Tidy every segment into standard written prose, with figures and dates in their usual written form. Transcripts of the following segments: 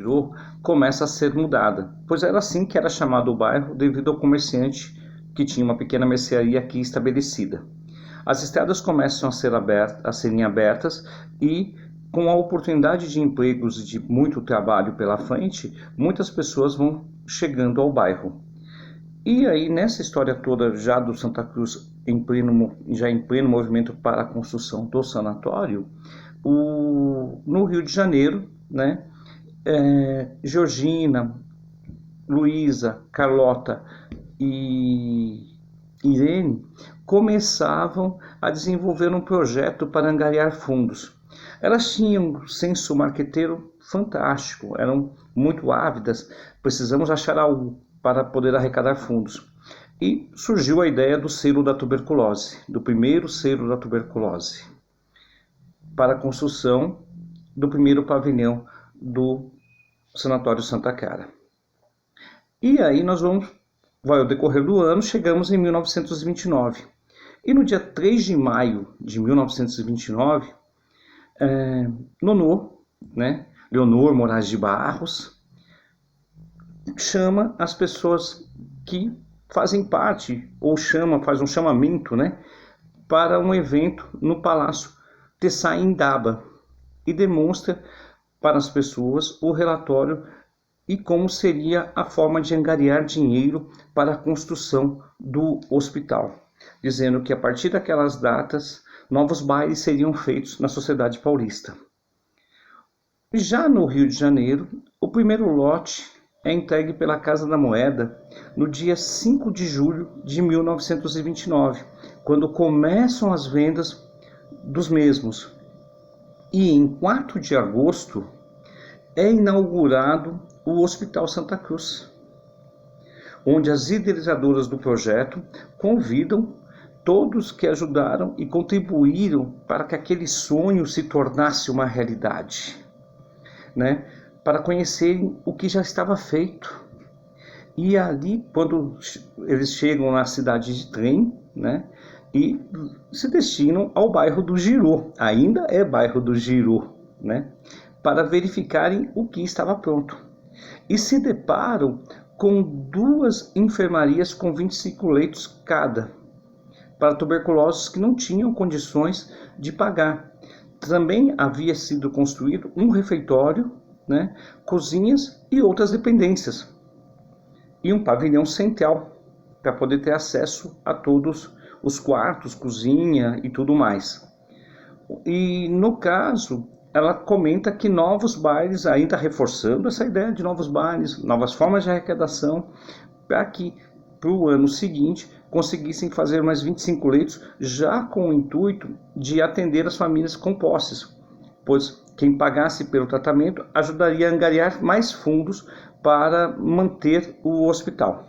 Girô começa a ser mudada, pois era assim que era chamado o bairro devido ao comerciante que tinha uma pequena mercearia aqui estabelecida. As estradas começam a serem abertas e, com a oportunidade de empregos e de muito trabalho pela frente, muitas pessoas vão chegando ao bairro. E aí, nessa história toda, já do Santa Cruz, já em pleno movimento para a construção do sanatório, no Rio de Janeiro, né, Georgina, Luísa, Carlota e Irene começavam a desenvolver um projeto para angariar fundos. Elas tinham um senso marqueteiro fantástico, eram muito ávidas, precisamos achar algo para poder arrecadar fundos. E surgiu a ideia do selo da tuberculose, do primeiro selo da tuberculose, para a construção do primeiro pavilhão do Sanatório Santa Cara. E aí vai ao decorrer do ano, chegamos em 1929. E no dia 3 de maio de 1929, Nonô, né, Leonor Moraes de Barros, chama as pessoas que fazem parte, ou faz um chamamento, né, para um evento no Palácio Tessaindaba e demonstra para as pessoas o relatório e como seria a forma de angariar dinheiro para a construção do hospital, dizendo que a partir daquelas datas, novos bailes seriam feitos na sociedade paulista. Já no Rio de Janeiro, o primeiro lote é entregue pela Casa da Moeda no dia 5 de julho de 1929, quando começam as vendas dos mesmos. E em 4 de agosto é inaugurado o Hospital Santa Cruz, onde as idealizadoras do projeto convidam todos que ajudaram e contribuíram para que aquele sonho se tornasse uma realidade, né? Para conhecerem o que já estava feito. E ali, quando eles chegam na cidade de trem, né, e se destinam ao bairro do Girô, ainda é bairro do Girô, né, para verificarem o que estava pronto. E se deparam com 2 enfermarias com 25 leitos cada, para tuberculosos que não tinham condições de pagar. Também havia sido construído um refeitório, né, cozinhas e outras dependências, e um pavilhão central para poder ter acesso a todos os quartos, cozinha e tudo mais. E no caso, ela comenta que novos bailes, ainda reforçando essa ideia de novos bailes, novas formas de arrecadação, para que para o ano seguinte conseguissem fazer mais 25 leitos, já com o intuito de atender as famílias com posses, pois quem pagasse pelo tratamento ajudaria a angariar mais fundos para manter o hospital.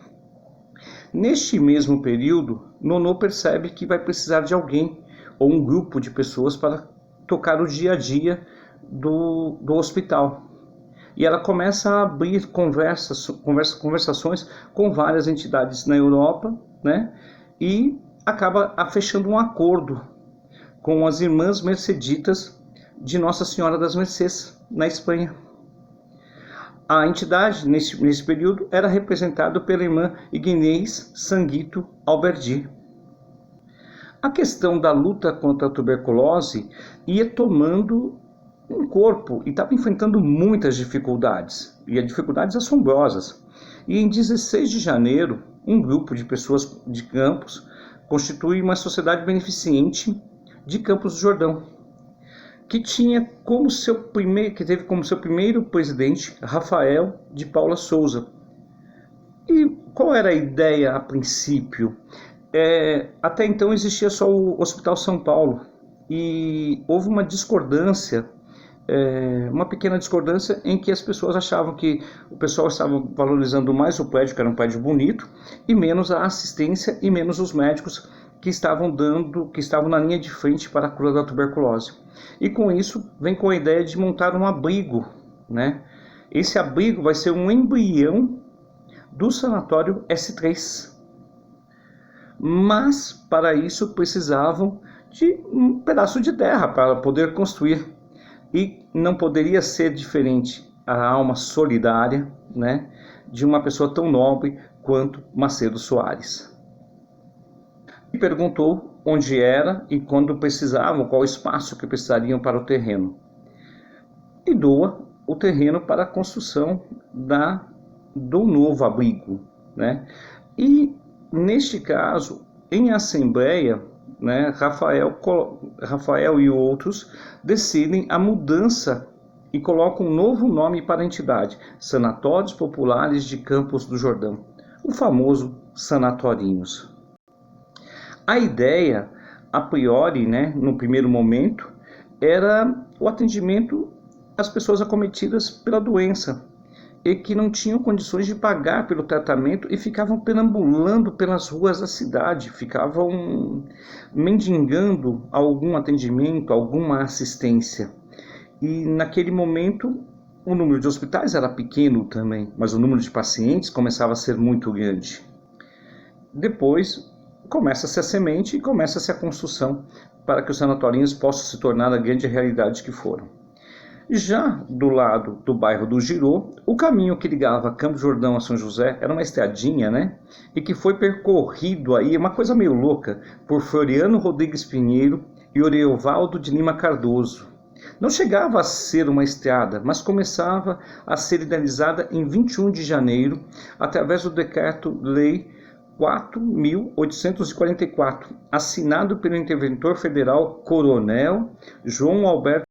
Neste mesmo período, Nonô percebe que vai precisar de alguém ou um grupo de pessoas para tocar o dia a dia do hospital. E ela começa a abrir conversações com várias entidades na Europa, né? E acaba fechando um acordo com as Irmãs Merceditas de Nossa Senhora das Mercês, na Espanha. A entidade, nesse período, era representada pela irmã Ignez Sanguito Alberdi. A questão da luta contra a tuberculose ia tomando um corpo e estava enfrentando muitas dificuldades, e dificuldades assombrosas. E em 16 de janeiro, um grupo de pessoas de Campos constitui uma sociedade beneficente de Campos do Jordão, que teve como seu primeiro presidente Rafael de Paula Souza. E qual era a ideia a princípio? Até então existia só o Hospital São Paulo, e houve uma discordância, uma pequena discordância, em que as pessoas achavam que o pessoal estava valorizando mais o prédio, que era um prédio bonito, e menos a assistência e menos os médicos que estavam na linha de frente para a cura da tuberculose. E com isso vem com a ideia de montar um abrigo, né? Esse abrigo vai ser um embrião do sanatório S3. Mas para isso precisavam de um pedaço de terra para poder construir. E não poderia ser diferente a alma solidária, né, de uma pessoa tão nobre quanto Macedo Soares. E perguntou onde era e quando precisavam, qual o espaço que precisariam para o terreno. E doa o terreno para a construção do novo abrigo, né? E neste caso, em assembleia, né, Rafael e outros decidem a mudança e colocam um novo nome para a entidade: Sanatórios Populares de Campos do Jordão, o famoso Sanatorinhos. A ideia, a priori, né, no primeiro momento, era o atendimento às pessoas acometidas pela doença e que não tinham condições de pagar pelo tratamento e ficavam perambulando pelas ruas da cidade, ficavam mendigando algum atendimento, alguma assistência. E naquele momento o número de hospitais era pequeno também, mas o número de pacientes começava a ser muito grande. Depois começa-se a semente e começa-se a construção para que os sanatórios possam se tornar a grande realidade que foram. Já do lado do bairro do Girô, o caminho que ligava Campos do Jordão a São José era uma estradinha, né? E que foi percorrido aí, uma coisa meio louca, por Floriano Rodrigues Pinheiro e Oriovaldo de Lima Cardoso. Não chegava a ser uma estrada, mas começava a ser idealizada em 21 de janeiro, através do Decreto-Lei 4.844, assinado pelo interventor federal Coronel João Alberto